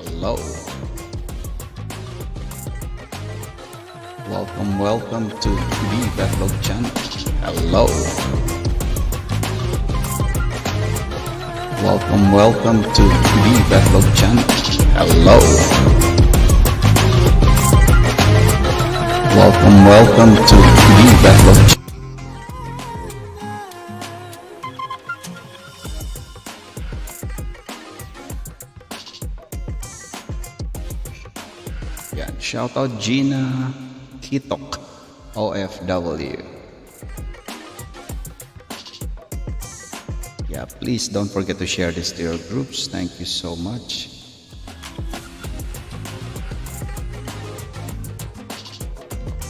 Hello. Welcome to Bvetlog channel. Hello. Welcome to Bvetlog channel. Hello. Welcome to Bvetlog channel. Yan, shout out Gina Hitok OFW. Yeah, please don't forget to share this to your groups. Thank you so much.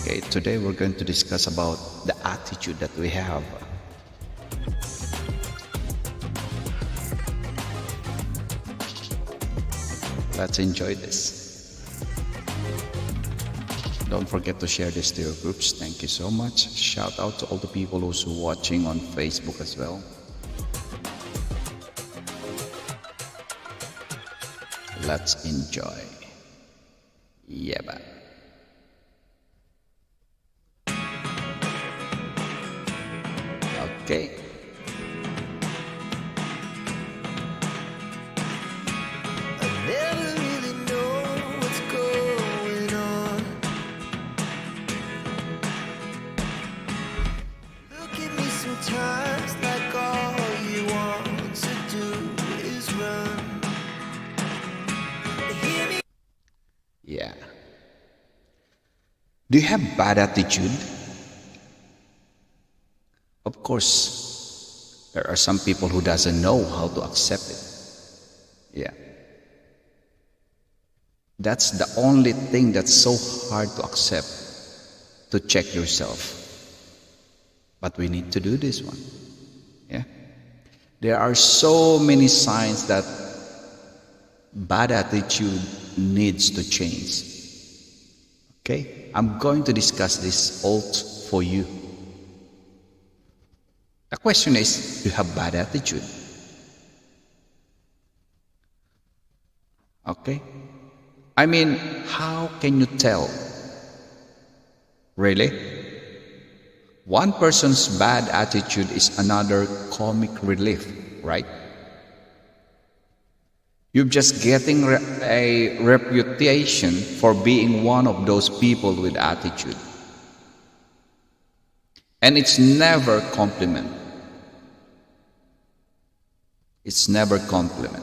Okay, today we're going to discuss about the attitude that we have. Let's enjoy this. Don't forget to share this to your groups. Thank you so much. Shout out to all the people who's watching on Facebook as well. Let's enjoy. Yeah, ba. Okay. Sometimes like all you want to do is run. Hear me. Yeah. Do you have bad attitude? Of course, there are some people who doesn't know how to accept it. Yeah. That's the only thing that's so hard to accept, to check yourself. But we need to do this one. Yeah. There are so many signs that bad attitude needs to change. Okay? I'm going to discuss this all for you. The question is, do you have bad attitude? Okay? I mean, how can you tell? Really? One person's bad attitude is another comic relief, right? You're just getting a reputation for being one of those people with attitude. And it's never compliment. It's never compliment.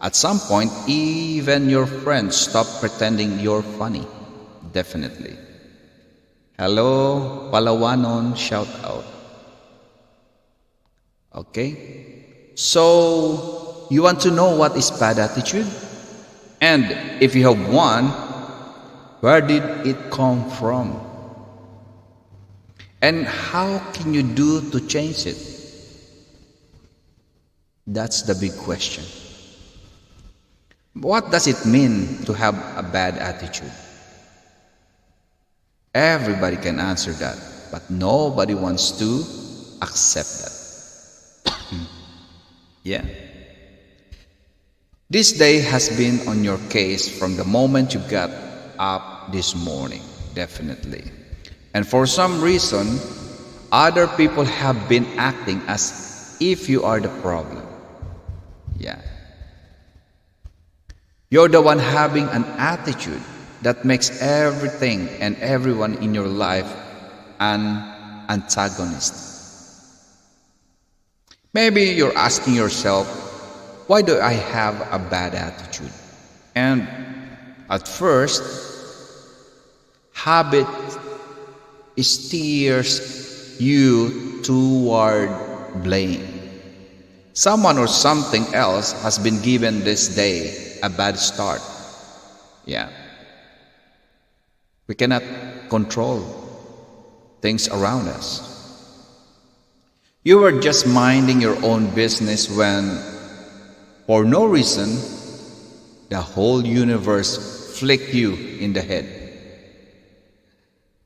At some point, even your friends stop pretending you're funny. Definitely. Hello, Palawanon, shout out. Okay? So, you want to know what is bad attitude? And if you have one, where did it come from? And how can you do to change it? That's the big question. What does it mean to have a bad attitude? Everybody can answer that, but nobody wants to accept that. Yeah. This day has been on your case from the moment you got up this morning, definitely. And for some reason, other people have been acting as if you are the problem. Yeah. You're the one having an attitude that makes everything and everyone in your life an antagonist. Maybe you're asking yourself, why do I have a bad attitude? And at first, habit steers you toward blame. Someone or something else has been given this day a bad start. Yeah. We cannot control things around us. You were just minding your own business when, for no reason, the whole universe flicked you in the head.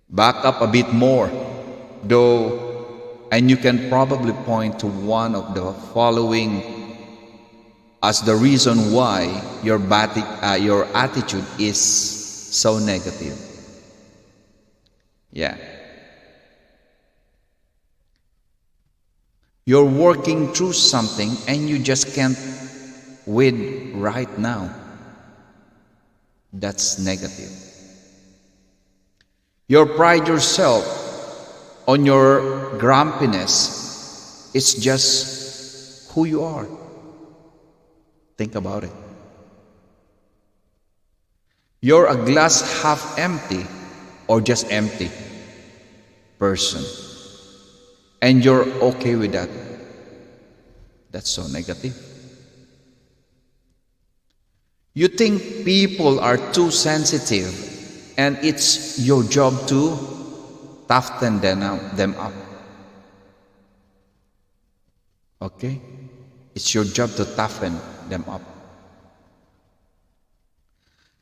Back up a bit more, though, and you can probably point to one of the following as the reason why your attitude is so negative. Yeah. You're working through something and you just can't win right now. That's negative. You pride yourself on your grumpiness. It's just who you are. Think about it. You're a glass half empty or just empty person. And you're okay with that. That's so negative. You think people are too sensitive and it's your job to toughen them up. Okay? It's your job to toughen them up.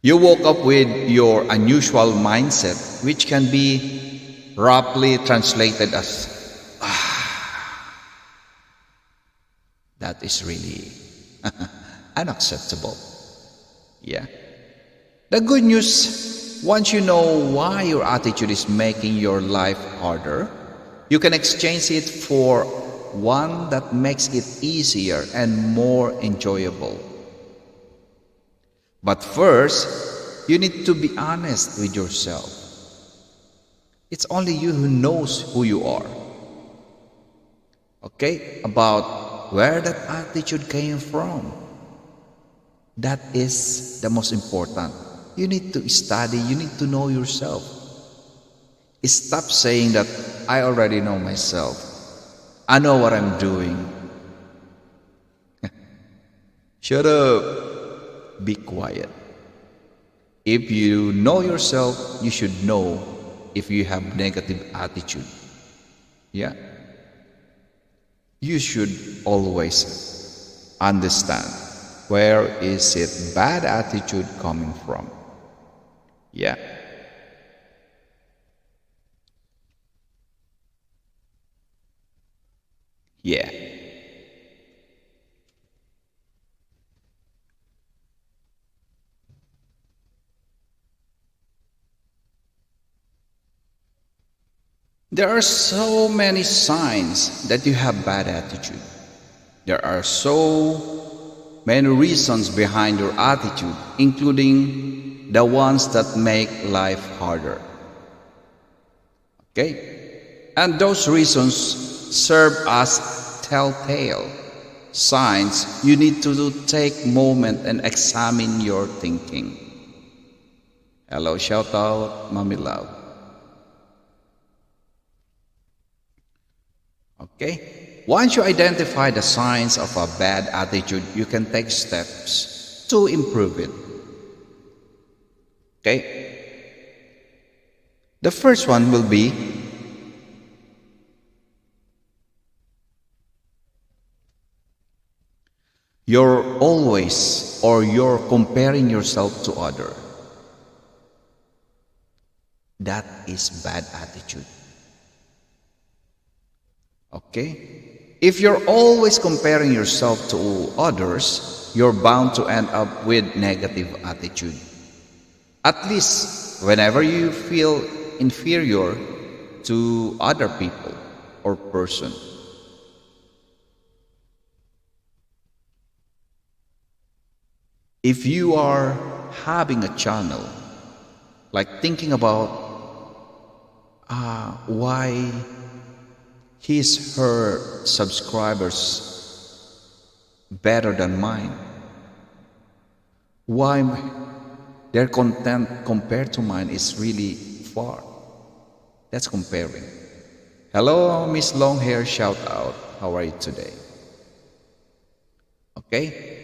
You woke up with your unusual mindset, which can be roughly translated as that is really unacceptable. Yeah. The good news, once you know why your attitude is making your life harder, you can exchange it for one that makes it easier and more enjoyable. But first, you need to be honest with yourself. It's only you who knows who you are. Okay? About where that attitude came from. That is the most important. You need to study, you need to know yourself. Stop saying that I already know myself. I know what I'm doing. Shut up. Be quiet. If you know yourself, you should know if you have negative attitude. Yeah. You should always understand where is it bad attitude coming from. Yeah. Yeah. There are so many signs that you have bad attitude. There are so many reasons behind your attitude, including the ones that make life harder. Okay? And those reasons serve as telltale signs you need to take a moment and examine your thinking. Hello, shout out, Mommy Love. Okay? Once you identify the signs of a bad attitude, you can take steps to improve it. Okay? The first one will be you're comparing yourself to other. That is bad attitude. Okay? If you're always comparing yourself to others, you're bound to end up with negative attitude. At least whenever you feel inferior to other people or person. If you are having a channel, like thinking about why her subscribers better than mine, why their content compared to mine is really far. That's comparing. Hello, Miss Longhair, shout out. How are you today? Okay?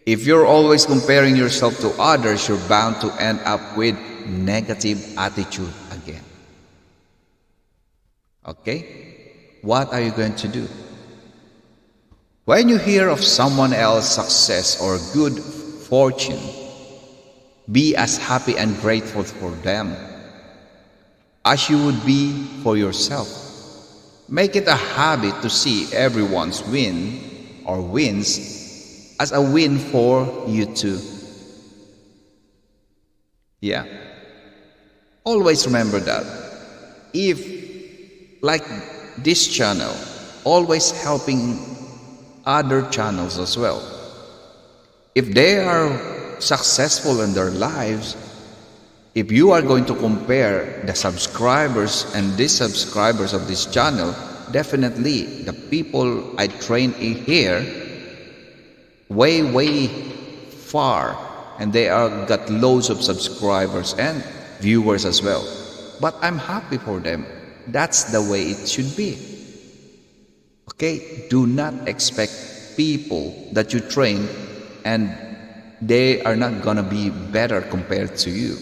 If you're always comparing yourself to others, you're bound to end up with negative attitude again. Okay? What are you going to do? When you hear of someone else's success or good fortune, be as happy and grateful for them as you would be for yourself. Make it a habit to see everyone's win or wins as a win for you too. Yeah. Always remember that. If, like this channel, always helping other channels as well. If they are successful in their lives, if you are going to compare the subscribers and subscribers of this channel, definitely the people I train in here way far, and they are got loads of subscribers and viewers as well. But I'm happy for them. That's the way it should be. Okay? Do not expect people that you train and they are not gonna be better compared to you.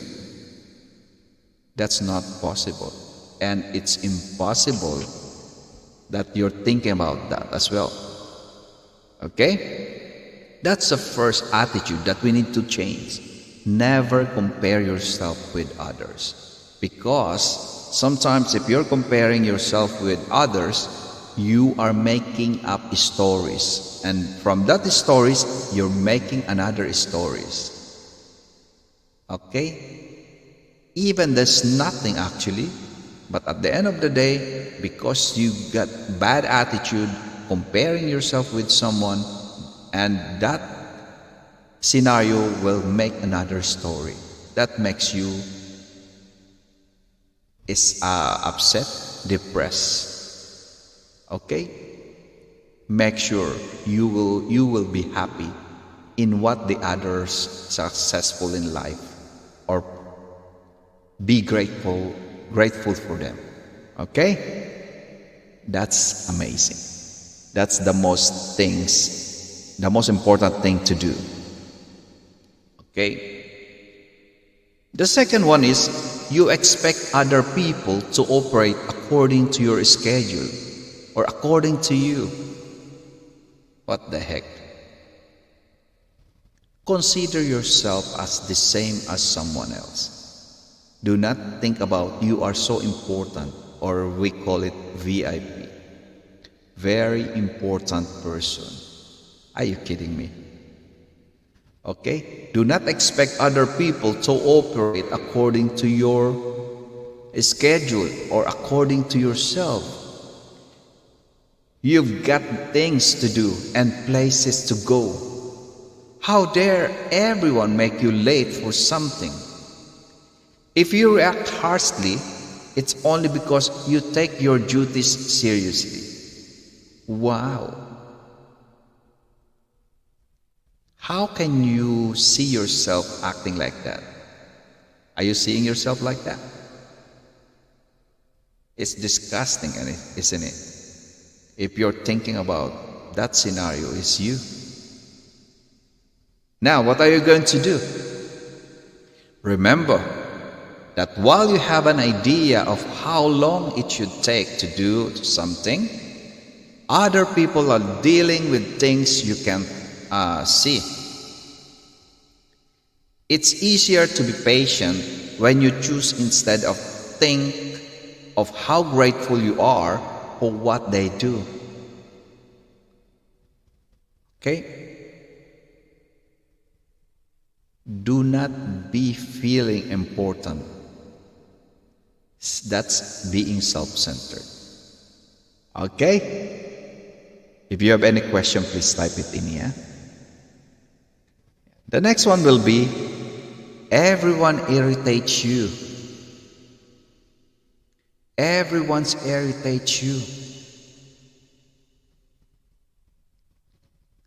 That's not possible. And it's impossible that you're thinking about that as well. Okay? That's the first attitude that we need to change. Never compare yourself with others. Because sometimes if you're comparing yourself with others, you are making up stories. And from that stories, you're making another stories. Okay? Even there's nothing actually, but at the end of the day, because you got bad attitude, comparing yourself with someone, and that scenario will make another story. That makes you upset, depressed. Okay? Make sure you will be happy in what the others successful in life, or be grateful for them. Okay? That's amazing. That's the most important thing to do. Okay? The second one is you expect other people to operate according to your schedule or according to you. What the heck? Consider yourself as the same as someone else. Do not think about you are so important, or we call it VIP. Very important person. Are you kidding me? Okay? Do not expect other people to operate according to your schedule or according to yourself. You've got things to do and places to go. How dare everyone make you late for something? If you react harshly, it's only because you take your duties seriously. Wow! How can you see yourself acting like that? Are you seeing yourself like that? It's disgusting, isn't it? If you're thinking about that scenario, is you. Now, what are you going to do? Remember that while you have an idea of how long it should take to do something, other people are dealing with things you can't see. It's easier to be patient when you choose instead of think of how grateful you are for what they do. Okay? Do not be feeling important. That's being self-centered. Okay? If you have any question, please type it in here. The next one will be, everyone irritates you. Everyone irritates you.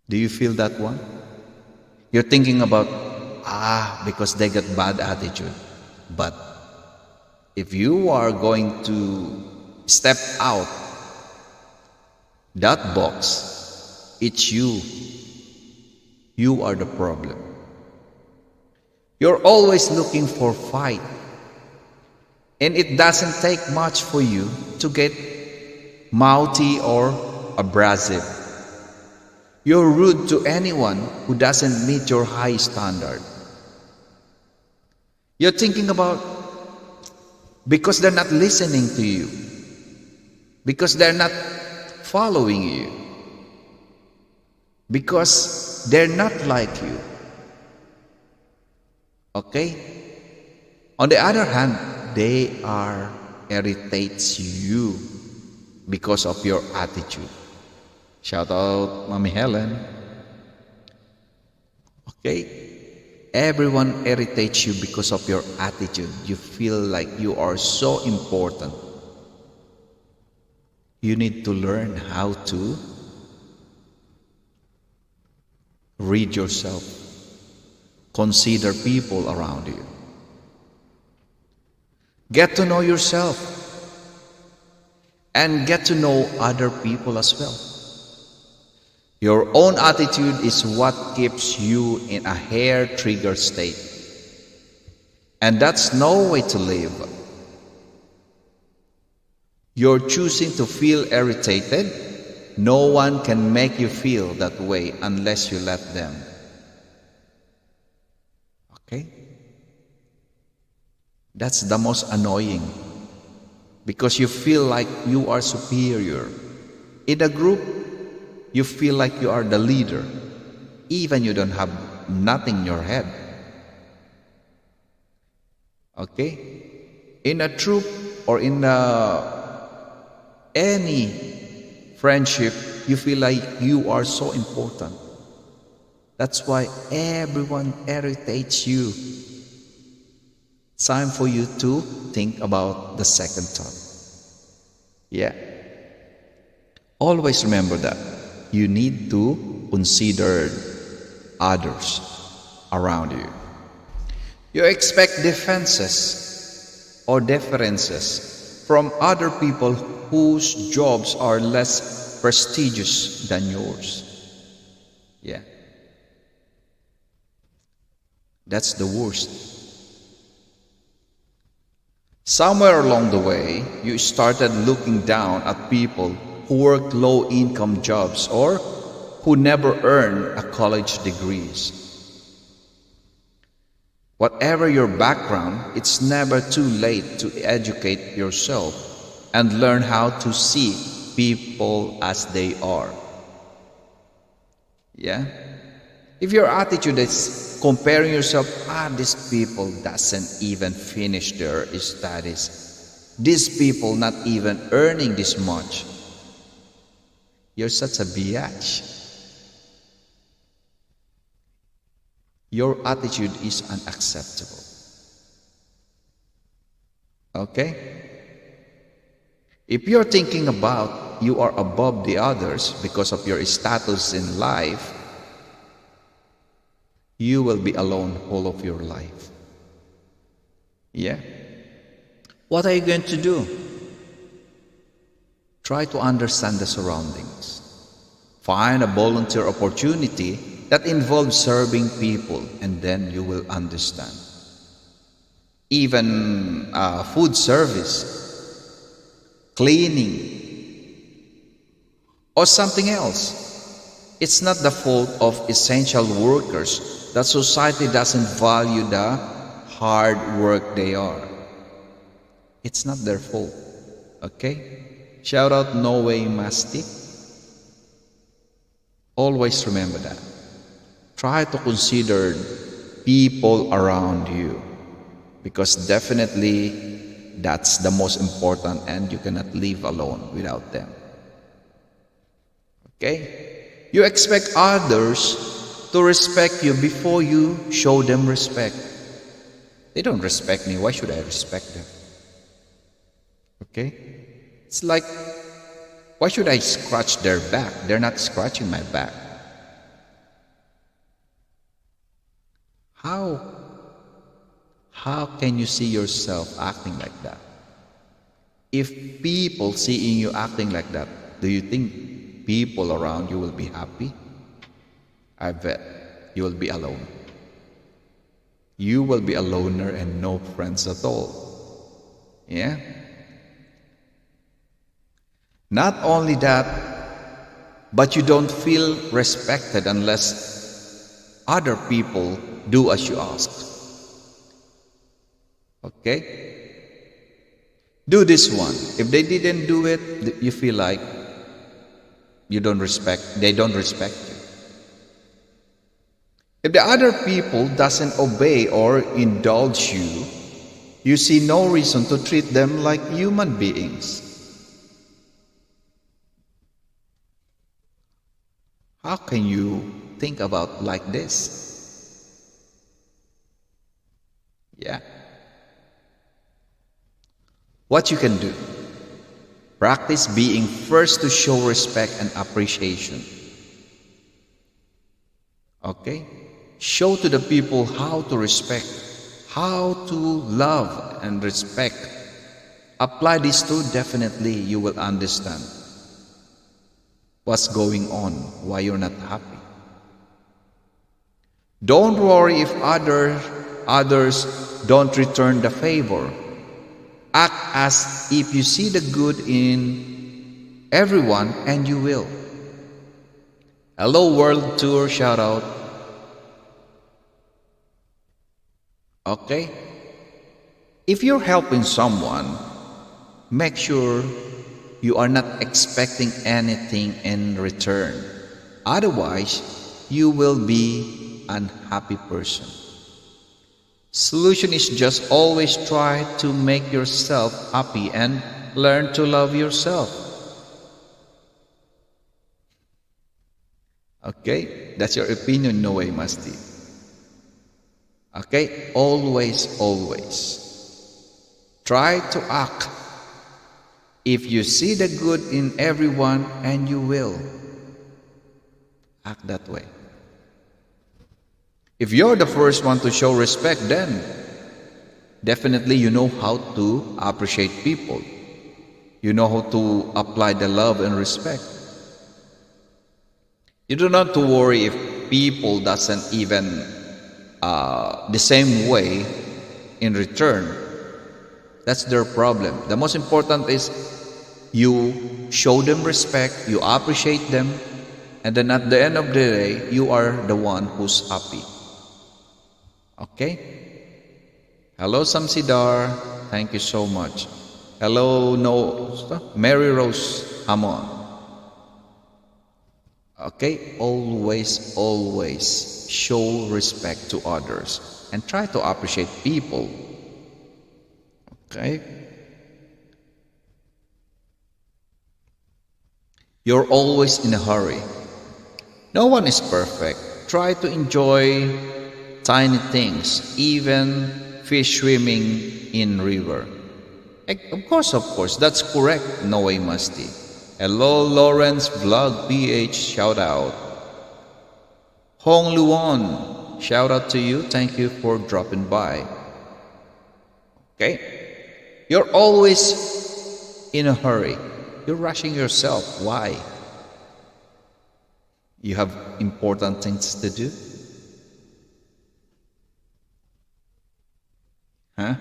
Do you feel that one? You're thinking about, because they got bad attitude. But if you are going to step out that box, it's you. You are the problem. You're always looking for fight. And it doesn't take much for you to get mouthy or abrasive. You're rude to anyone who doesn't meet your high standard. You're thinking about, because they're not listening to you, because they're not following you, because they're not like you. Okay? On the other hand, they are irritates you because of your attitude. Shout out, Mommy Helen. Okay? Everyone irritates you because of your attitude. You feel like you are so important. You need to learn how to read yourself. Consider people around you. Get to know yourself and get to know other people as well. Your own attitude is what keeps you in a hair-trigger state. And that's no way to live. You're choosing to feel irritated. No one can make you feel that way unless you let them. Okay? That's the most annoying because you feel like you are superior. In a group, you feel like you are the leader, even you don't have nothing in your head. Okay? In a troop or in any friendship, you feel like you are so important. That's why everyone irritates you. It's time for you to think about the second thought. Yeah. Always remember that you need to consider others around you. You expect defenses or deferences from other people whose jobs are less prestigious than yours. Yeah. That's the worst. Somewhere along the way, you started looking down at people who work low-income jobs or who never earn a college degrees. Whatever your background, it's never too late to educate yourself and learn how to see people as they are. Yeah? If your attitude is comparing yourself, these people doesn't even finish their studies. These people not even earning this much. You're such a biatch. Your attitude is unacceptable. Okay? If you're thinking about you are above the others because of your status in life, you will be alone all of your life. Yeah? What are you going to do? Try to understand the surroundings. Find a volunteer opportunity that involves serving people, and then you will understand. Even food service, cleaning, or something else. It's not the fault of essential workers that society doesn't value the hard work they are. It's not their fault. Okay? Shout out No Way Mastic. Always remember that. Try to consider people around you because definitely that's the most important and you cannot live alone without them. Okay? You expect others to respect you before you show them respect. They don't respect me. Why should I respect them? Okay? It's like, why should I scratch their back? They're not scratching my back. How can you see yourself acting like that? If people seeing you acting like that, do you think people around you will be happy? I bet you will be alone. You will be a loner and no friends at all. Yeah? Not only that, but you don't feel respected unless other people do as you ask. Okay? Do this one. If they didn't do it, you feel like they don't respect you. If the other people doesn't obey or indulge you, you see no reason to treat them like human beings. How can you think about like this? Yeah. What you can do? Practice being first to show respect and appreciation. Okay? Show to the people how to respect, how to love and respect. Apply these two, definitely you will understand what's going on, why you're not happy. Don't worry if others don't return the favor. Act as if you see the good in everyone and you will. Hello World Tour shout out. Okay? If you're helping someone, make sure you are not expecting anything in return. Otherwise, you will be an unhappy person. Solution is just always try to make yourself happy and learn to love yourself. Okay? That's your opinion, no way, Masti. Okay? Always try to act if you see the good in everyone, and you will act that way. If you're the first one to show respect, then definitely you know how to appreciate people. You know how to apply the love and respect. You do not have to worry if people doesn't even the same way in return. That's their problem. The most important is you show them respect, you appreciate them, and then at the end of the day, you are the one who's happy. Okay? Hello Samsidar, thank you so much. Hello Mary Rose Hamon. Okay? Always show respect to others and try to appreciate people. Okay? You're always in a hurry. No one is perfect. Try to enjoy tiny things, even fish swimming in river. Of course, that's correct. No way, Musty. Hello, Lawrence Vlog PH, shout out. Hong Luan, shout out to you. Thank you for dropping by. Okay? You're always in a hurry. You're rushing yourself. Why? You have important things to do? Huh?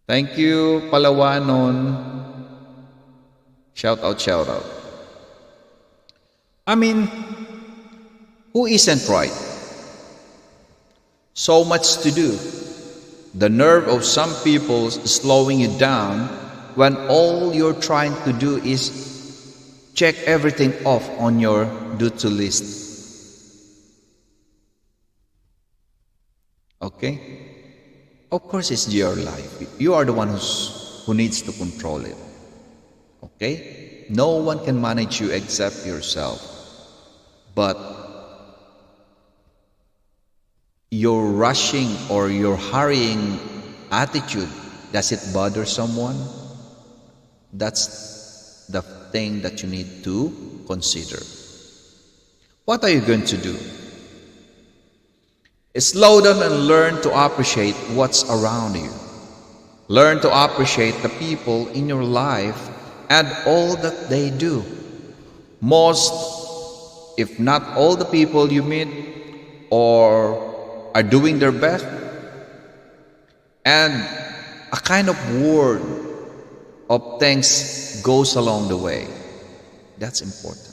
Thank you, Palawanon. Shout out. I mean, who isn't right? So much to do. The nerve of some people slowing you down when all you're trying to do is check everything off on your to-do list. Okay? Of course, it's your life. You are the one who needs to control it. Okay? No one can manage you except yourself. But your rushing or your hurrying attitude, does it bother someone? That's the thing that you need to consider. What are you going to do? Slow down and learn to appreciate what's around you. Learn to appreciate the people in your life and all that they do. Most, if not all the people you meet or are doing their best, and a kind of word of thanks goes along the way. That's important.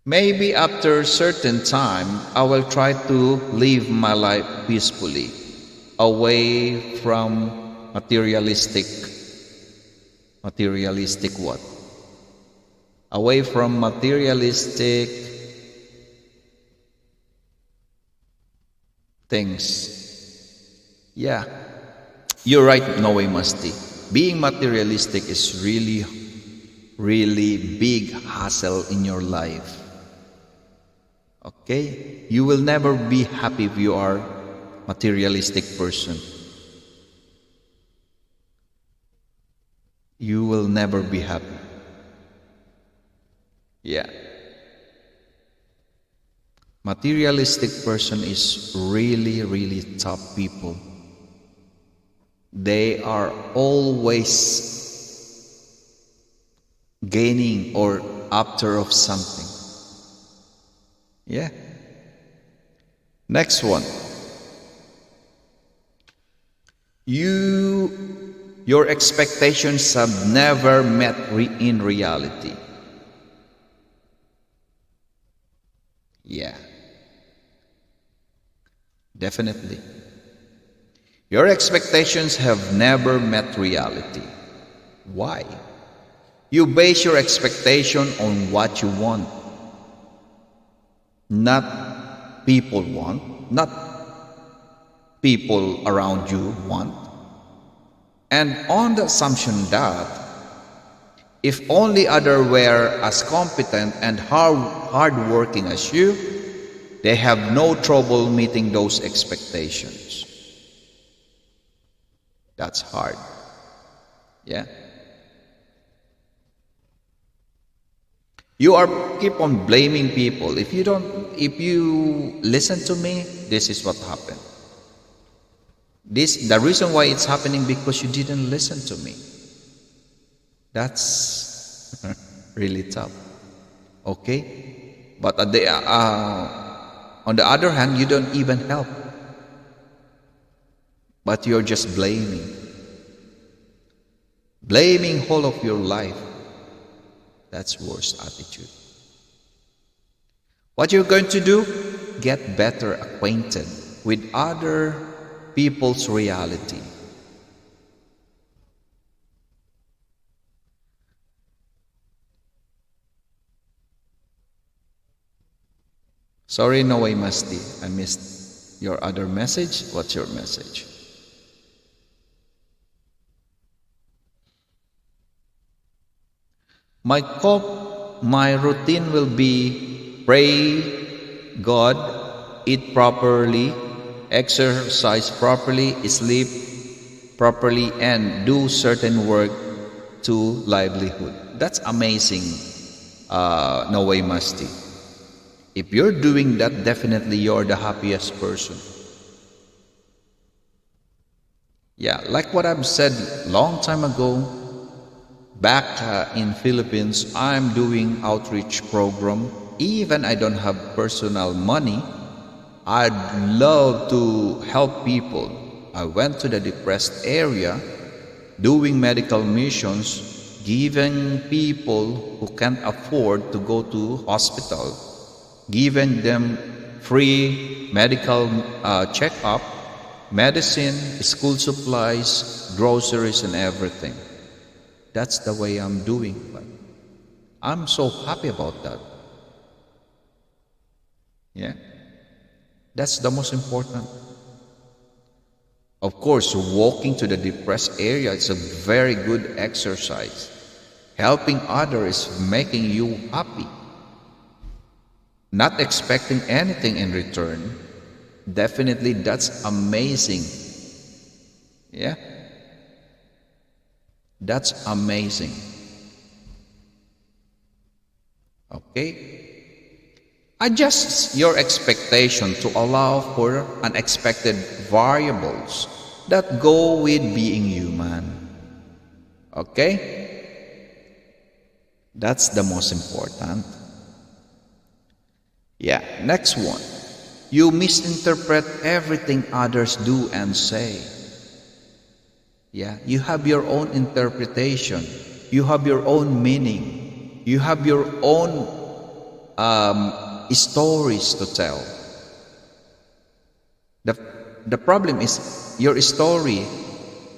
Maybe after a certain time, I will try to live my life peacefully, away from materialistic what? Away from materialistic things. Yeah, you're right, Noe Musty. Being materialistic is really big hassle in your life. Okay? You will never be happy if you are materialistic person. You will never be happy. Yeah. Materialistic person is really tough people. They are always gaining or after of something. Yeah. Next one. Your expectations have never met in reality. Yeah. Definitely. Your expectations have never met reality. Why? You base your expectation on what you want, not people want, not people around you want, and on the assumption that if only others were as competent and hardworking as you, they have no trouble meeting those expectations. That's hard. Yeah. You are keep on blaming people. If you listen to me, this is what happened. The reason why it's happening because you didn't listen to me. That's really tough. Okay? But on the other hand, you don't even help. But you're just blaming. Blaming whole of your life. That's worst attitude. What you're going to do? Get better acquainted with other people's reality. Sorry, no way, Musty. I missed your other message. What's your message? My routine will be pray God, eat properly, exercise properly, sleep properly, and do certain work to livelihood. That's amazing, no way, Musty. If you're doing that, definitely you're the happiest person. Yeah, like what I've said long time ago, back in Philippines, I'm doing outreach program. Even I don't have personal money, I'd love to help people. I went to the depressed area, doing medical missions, giving people who can't afford to go to hospital, giving them free medical checkup, medicine, school supplies, groceries, and everything. That's the way I'm doing. But I'm so happy about that. Yeah. That's the most important. Of course, walking to the depressed area is a very good exercise. Helping others is making you happy. Not expecting anything in return. Definitely that's amazing. Yeah. That's amazing. Okay? Adjust your expectation to allow for unexpected variables that go with being human. Okay? That's the most important. Yeah, next one. You misinterpret everything others do and say. Yeah, you have your own interpretation. You have your own meaning. You have your own stories to tell. The problem is your story,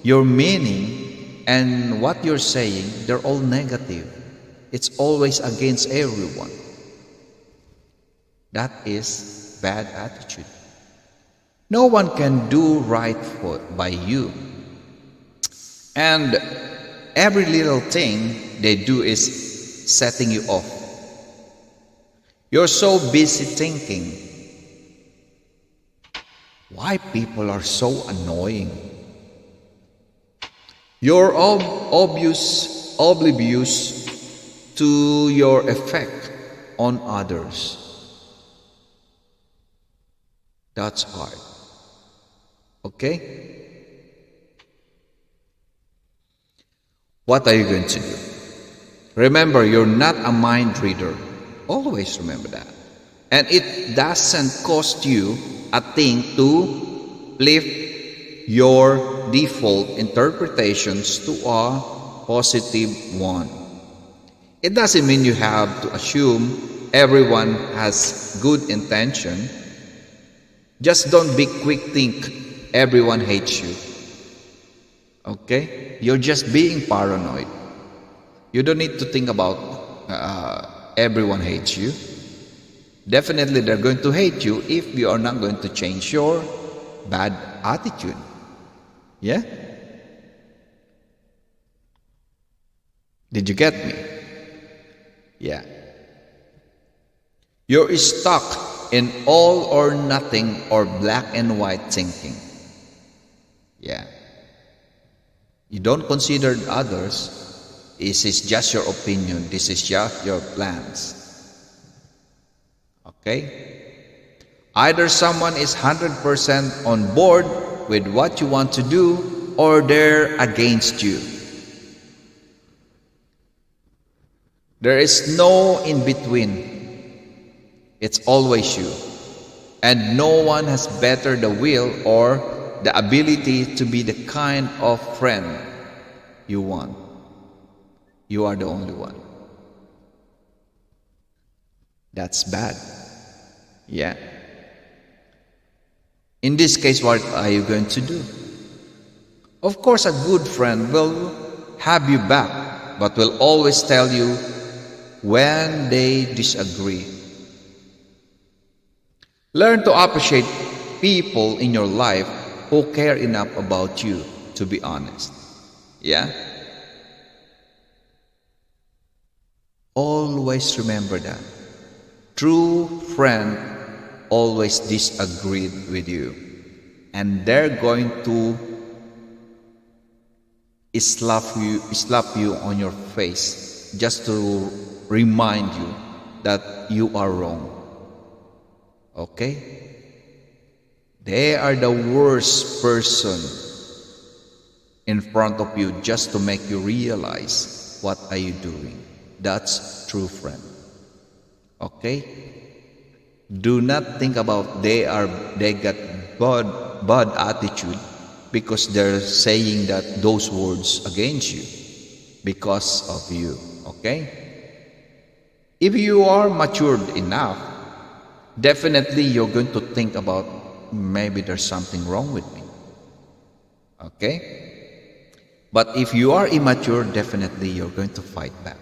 your meaning, and what you're saying, they're all negative. It's always against everyone. That is bad attitude. No one can do right by you. And every little thing they do is setting you off. You're so busy thinking, why people are so annoying? You're oblivious to your effect on others. That's hard. Okay? What are you going to do? Remember, you're not a mind reader. Always remember that. And it doesn't cost you a thing to flip your default interpretations to a positive one. It doesn't mean you have to assume everyone has good intention. Just don't be quick think everyone hates you. Okay? You're just being paranoid. You don't need to think about everyone hates you. Definitely they're going to hate you if you are not going to change your bad attitude. Yeah? Did you get me? Yeah. You're stuck in all or nothing or black and white thinking. Yeah. You don't consider others. This is just your opinion. This is just your plans. Okay? Either someone is 100% on board with what you want to do, or they're against you. There is no in between. It's always you. And no one has better the will or the ability to be the kind of friend you want. You are the only one. That's bad. Yeah. In this case, what are you going to do? Of course, a good friend will have you back, but will always tell you when they disagree. Learn to appreciate people in your life who care enough about you to be honest. Yeah? Always remember that. True friend always disagreed with you, and they're going to slap you on your face just to remind you that you are wrong. Okay? They are the worst person in front of you just to make you realize what are you doing. That's true friend. Okay? Do not think about they got bad attitude because they're saying that those words against you because of you. Okay? If you are matured enough, definitely you're going to think about maybe there's something wrong with me. Okay? But if you are immature, definitely you're going to fight back.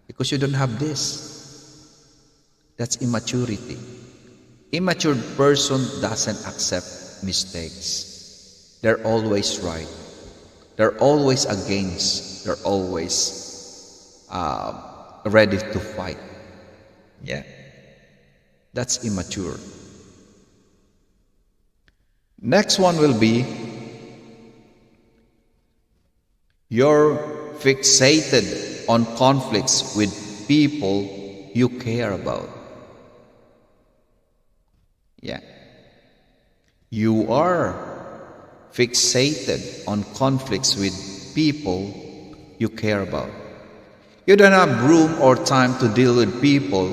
Because you don't have this. That's immaturity. Immature person doesn't accept mistakes. They're always right. They're always against. They're always ready to fight. Yeah. That's immature. Next one will be you're fixated on conflicts with people you care about. Yeah. You are fixated on conflicts with people you care about. You don't have room or time to deal with people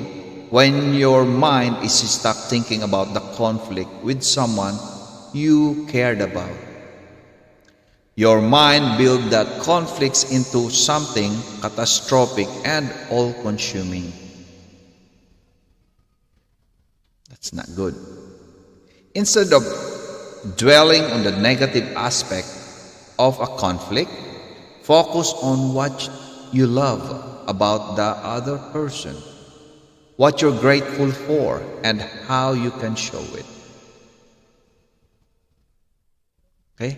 when your mind is stuck thinking about the conflict with someone you cared about. Your mind builds that conflicts into something catastrophic and all-consuming. That's not good. Instead of dwelling on the negative aspect of a conflict, focus on what you love about the other person, what you're grateful for, and how you can show it. Okay?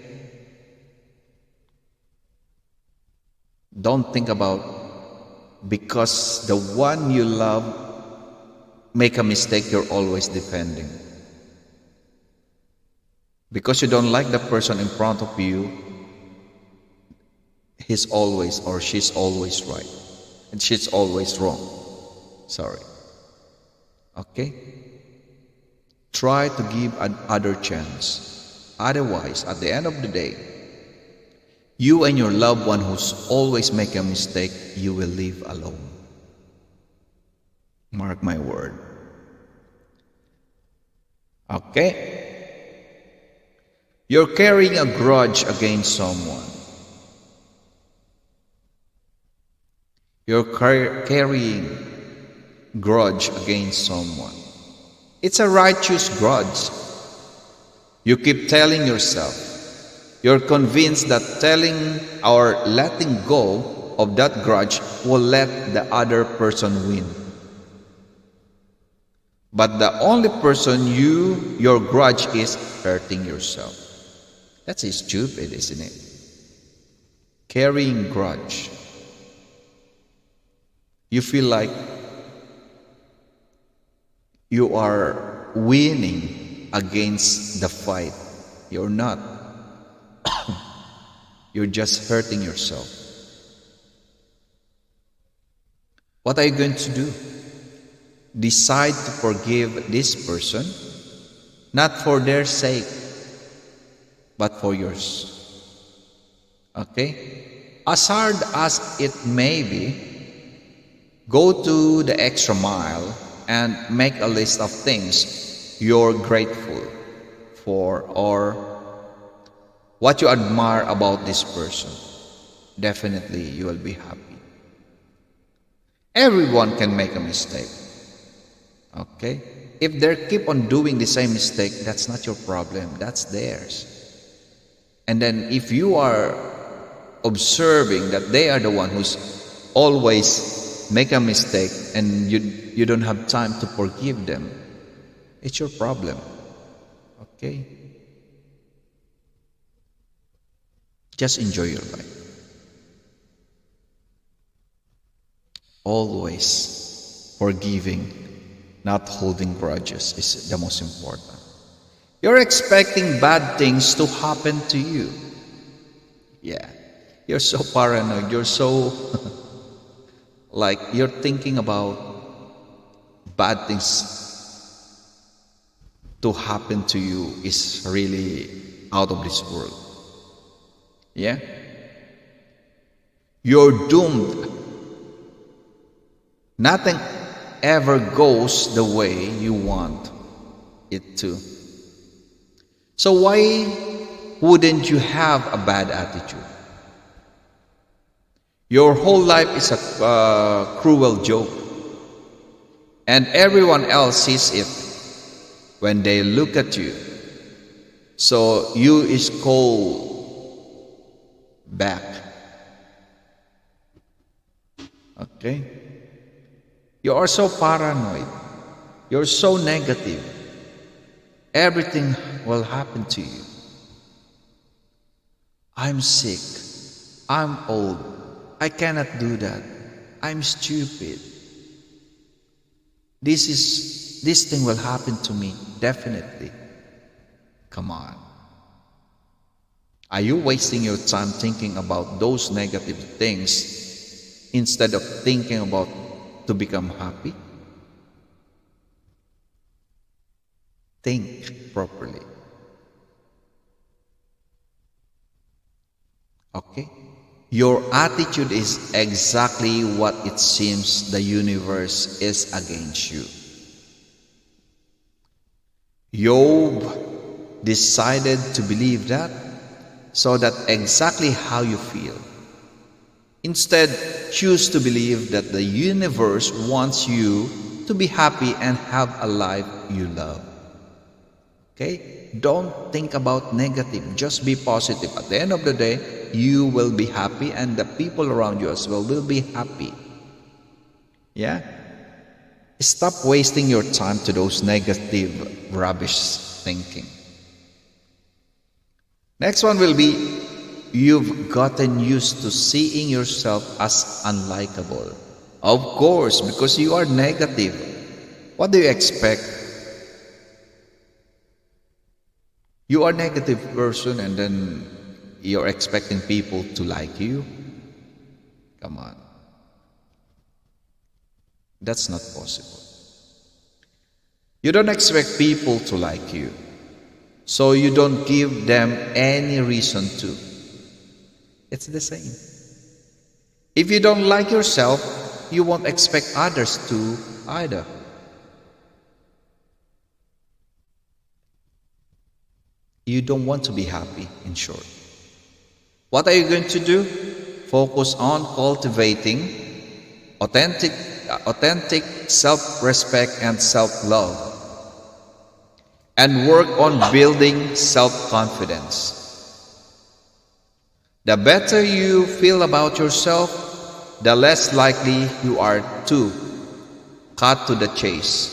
Don't think about because the one you love make a mistake, you're always defending. Because you don't like the person in front of you, he's always or she's always right. And she's always wrong. Sorry. Okay? Try to give another chance. Otherwise, at the end of the day, you and your loved one who's always make a mistake, you will live alone. Mark my word. Okay? You're carrying a grudge against someone. You're carrying grudge against someone. It's a righteous grudge. You keep telling yourself, you're convinced that telling or letting go of that grudge will let the other person win. But the only person your grudge is hurting yourself. That's stupid, isn't it? Carrying grudge. You feel like you are winning against the fight. You're not. You're just hurting yourself. What are you going to do? Decide to forgive this person, not for their sake, but for yours. Okay? As hard as it may be, go to the extra mile and make a list of things you're grateful for or what you admire about this person. Definitely you will be happy. Everyone can make a mistake. Okay? If they keep on doing the same mistake, that's not your problem. That's theirs. And then if you are observing that they are the one who's always make a mistake and you don't have time to forgive them, it's your problem. Okay? Just enjoy your life. Always forgiving, not holding grudges is the most important. You're expecting bad things to happen to you. Yeah. You're so paranoid. You're so like you're thinking about bad things to happen to you is really out of this world. Yeah? You're doomed. Nothing ever goes the way you want it to. So why wouldn't you have a bad attitude? Your whole life is a cruel joke, and everyone else sees it when they look at you. So you is called back. Okay? You are so paranoid. You're so negative. Everything will happen to you. I'm sick. I'm old. I cannot do that. I'm stupid. This thing will happen to me, definitely. Come on. Are you wasting your time thinking about those negative things instead of thinking about to become happy? Think properly. Okay? Your attitude is exactly what it seems the universe is against you. Job decided to believe that, so that exactly how you feel. Instead, choose to believe that the universe wants you to be happy and have a life you love. Okay? Don't think about negative. Just be positive. At the end of the day, you will be happy and the people around you as well will be happy. Yeah? Stop wasting your time to those negative, rubbish thinking. Next one will be, you've gotten used to seeing yourself as unlikable. Of course, because you are negative. What do you expect? You are a negative person and then you're expecting people to like you? Come on. That's not possible. You don't expect people to like you, so you don't give them any reason to. It's the same. If you don't like yourself, you won't expect others to either. You don't want to be happy, in short. What are you going to do? Focus on cultivating authentic self-respect and self-love, and work on building self-confidence. The better you feel about yourself, the less likely you are to cut to the chase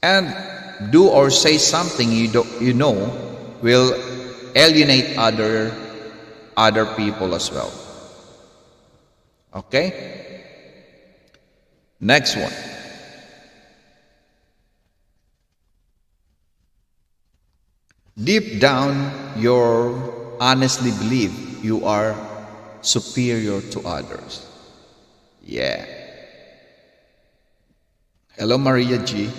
and do or say something you know will alienate other people as well. Okay? Next one. Deep down, you honestly believe you are superior to others. Yeah. Hello, Maria G.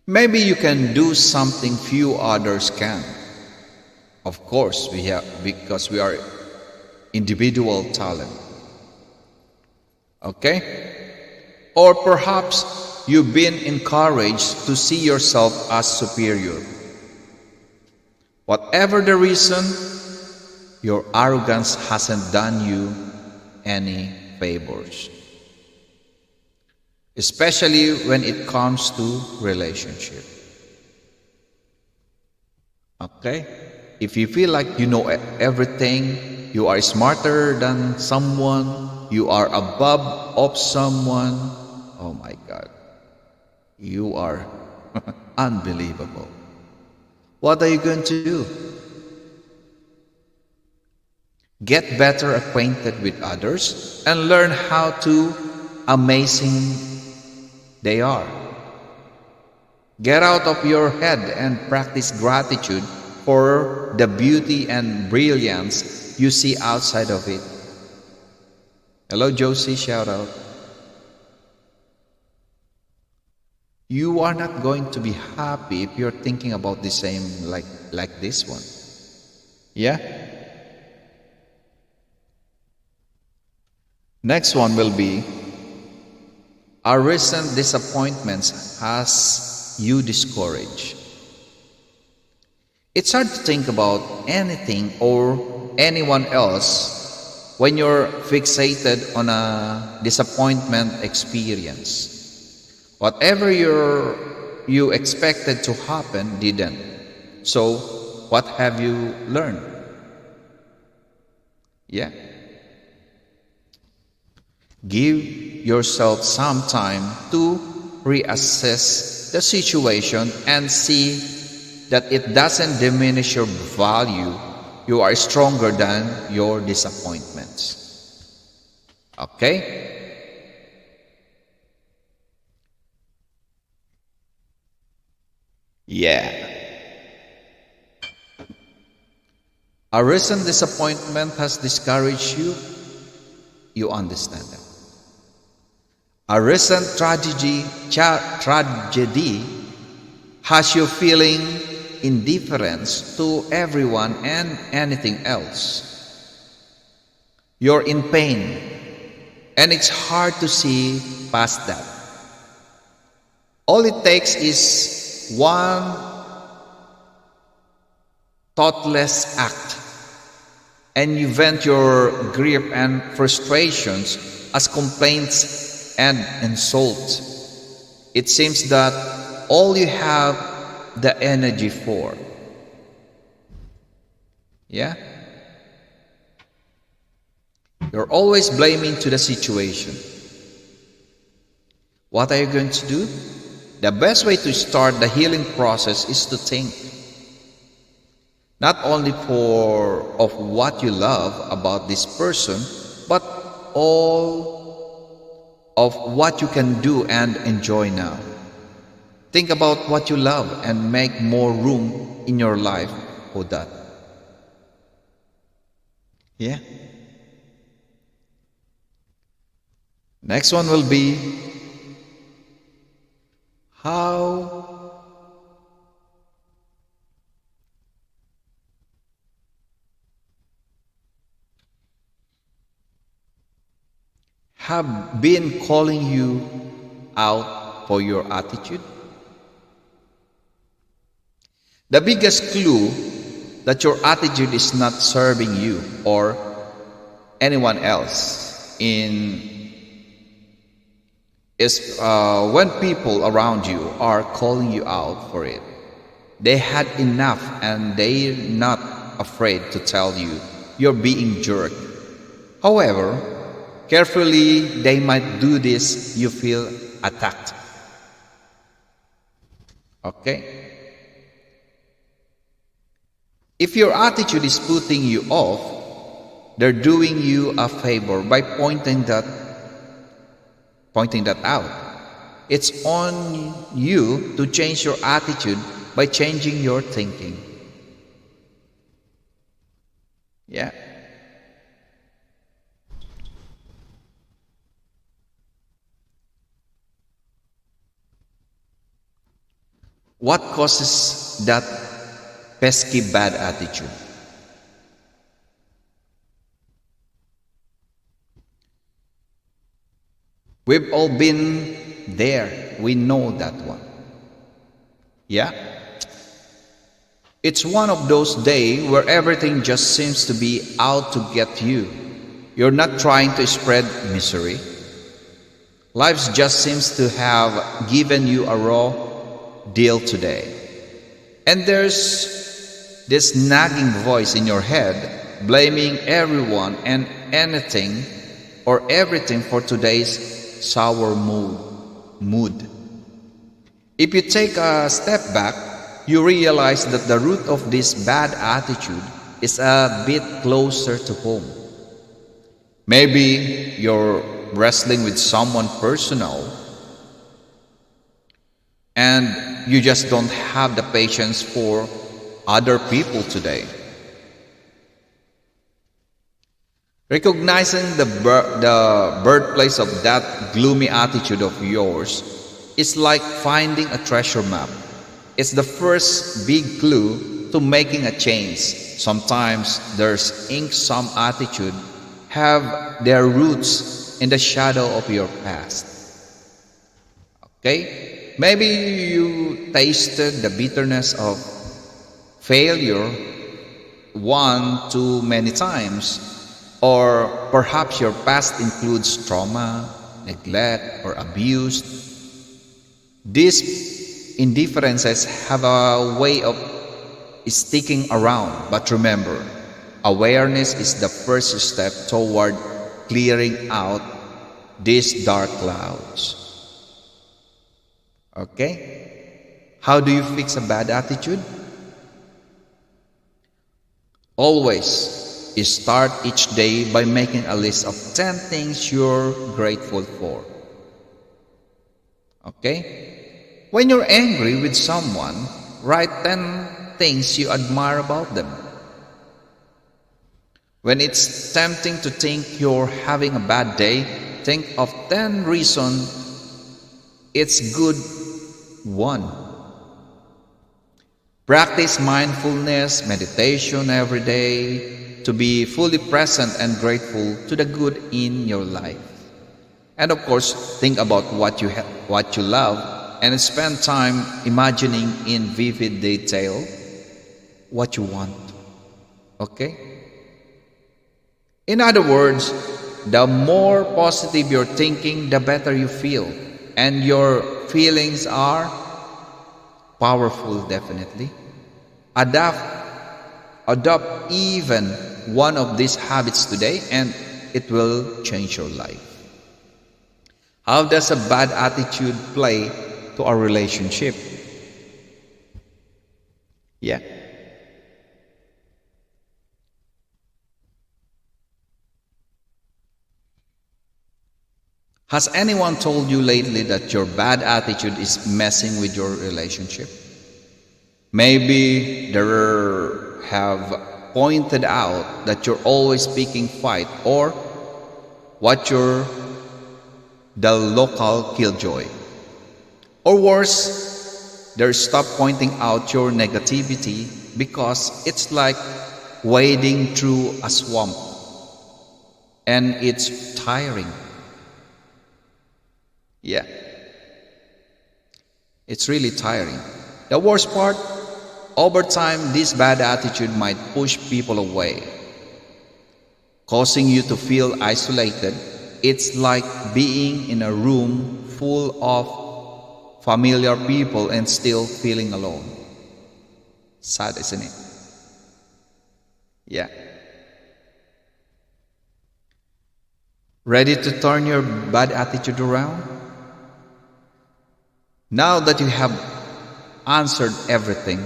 Maybe you can do something few others can. Of course, because we are individual talent. Okay? Or perhaps you've been encouraged to see yourself as superior. Whatever the reason, your arrogance hasn't done you any favors. Especially when it comes to relationship. Okay? If you feel like you know everything, you are smarter than someone, you are above of someone, oh my God, you are unbelievable. What are you going to do? Get better acquainted with others and learn how amazing they are. Get out of your head and practice gratitude for the beauty and brilliance you see outside of it. Hello, Josie, shout out. You are not going to be happy if you're thinking about the same like this one. Yeah? Next one will be, our recent disappointments has you discouraged. It's hard to think about anything or anyone else when you're fixated on a disappointment experience. Whatever you expected to happen didn't. So, what have you learned? Yeah. Give yourself some time to reassess the situation and see that it doesn't diminish your value. You are stronger than your disappointments. Okay? Yeah. A recent disappointment has discouraged you. You understand that. A recent tragedy has you feeling indifference to everyone and anything else. You're in pain, and it's hard to see past that. All it takes is one thoughtless act, and you vent your grief and frustrations as complaints and insults. It seems that all you have the energy for. Yeah? You're always blaming to the situation. What are you going to do? The best way to start the healing process is to think. Not only for of what you love about this person, but all of what you can do and enjoy now. Think about what you love and make more room in your life for that. Yeah. Next one will be how have been calling you out for your attitude. The biggest clue that your attitude is not serving you or anyone else in is when people around you are calling you out for it. They had enough and they're not afraid to tell you you're being jerk. However, carefully they might do this, you feel attacked. Okay? If your attitude is putting you off, they're doing you a favor by pointing that out. It's on you to change your attitude by changing your thinking. Yeah. What causes that pesky bad attitude? We've all been there. We know that one. Yeah? It's one of those days where everything just seems to be out to get you. You're not trying to spread misery. Life just seems to have given you a raw deal today. And there's this nagging voice in your head blaming everyone and anything or everything for today's sour mood. If you take a step back, you realize that the root of this bad attitude is a bit closer to home. Maybe you're wrestling with someone personal and you just don't have the patience for other people today. Recognizing the birthplace of that gloomy attitude of yours is like finding a treasure map. It's the first big clue to making a change. Sometimes there's ink some attitude have their roots in the shadow of your past. Okay? Maybe you tasted the bitterness of failure one too many times. Or perhaps your past includes trauma, neglect, or abuse. These indifferences have a way of sticking around, but remember, awareness is the first step toward clearing out these dark clouds. Okay? How do you fix a bad attitude? Always start each day by making a list of 10 things you're grateful for. Okay? When you're angry with someone, write 10 things you admire about them. When it's tempting to think you're having a bad day, think of 10 reasons it's good. 1. Practice mindfulness, meditation every day to be fully present and grateful to the good in your life. And of course, think about what you love and spend time imagining in vivid detail what you want. Okay? In other words, the more positive you're thinking, the better you feel. And your feelings are powerful, definitely. Adopt even one of these habits today and it will change your life. How does a bad attitude play to our relationship? Yeah. Has anyone told you lately that your bad attitude is messing with your relationship? Maybe they have pointed out that you're always picking fight, or what you're the local killjoy. Or worse, they stop pointing out your negativity because it's like wading through a swamp and it's tiring. Yeah, it's really tiring. The worst part, over time, this bad attitude might push people away, causing you to feel isolated. It's like being in a room full of familiar people and still feeling alone. Sad, isn't it? Yeah. Ready to turn your bad attitude around? Now that you have answered everything,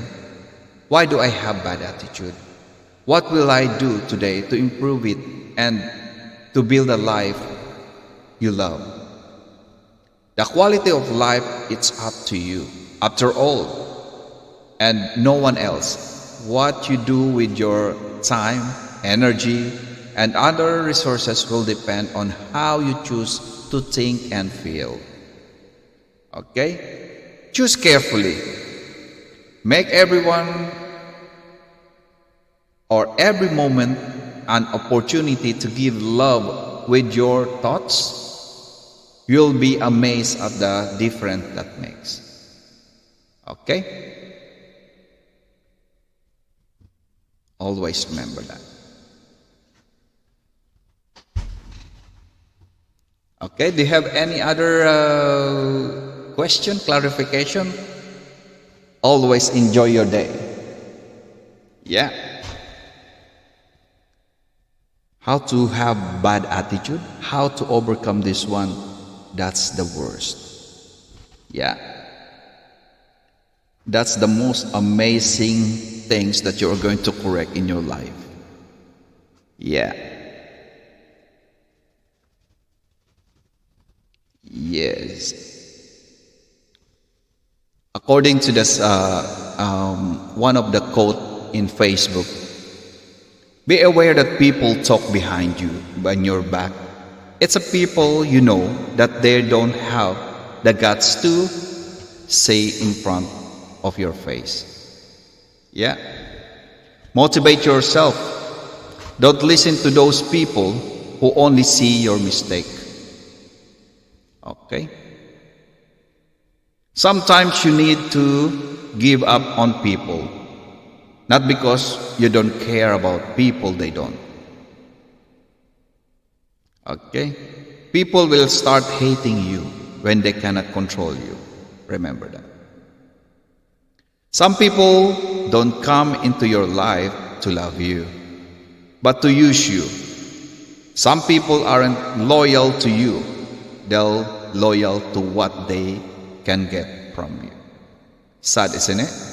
why do I have bad attitude? What will I do today to improve it and to build a life you love? The quality of life, it's up to you. After all, and no one else, what you do with your time, energy, and other resources will depend on how you choose to think and feel. Okay? Choose carefully. Make everyone or every moment an opportunity to give love with your thoughts. You'll be amazed at the difference that makes. Okay? Always remember that. Okay, do you have any other question, clarification? Always enjoy your day. Yeah. How to have bad attitude? How to overcome this one? That's the worst. Yeah. That's the most amazing things that you're going to correct in your life. Yeah. Yes. According to this, one of the quote in Facebook, be aware that people talk behind you, behind your back. It's a people you know that they don't have the guts to say in front of your face. Yeah. Motivate yourself. Don't listen to those people who only see your mistake. Okay? Sometimes you need to give up on people. Not because you don't care about people, they don't. Okay? People will start hating you when they cannot control you. Remember that. Some people don't come into your life to love you, but to use you. Some people aren't loyal to you. They're loyal to what they can get from you. Sad, isn't it?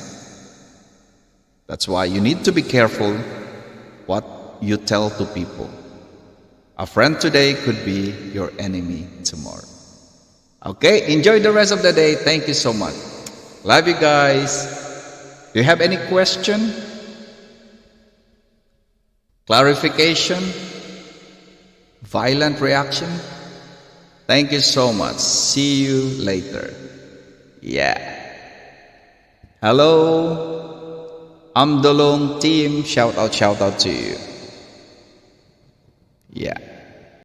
That's why you need to be careful what you tell to people. A friend today could be your enemy tomorrow. Okay, enjoy the rest of the day. Thank you so much. Love you guys. Do you have any question? Clarification? Violent reaction? Thank you so much. See you later. Yeah. Hello. I'm the long team. Shout out to you. Yeah.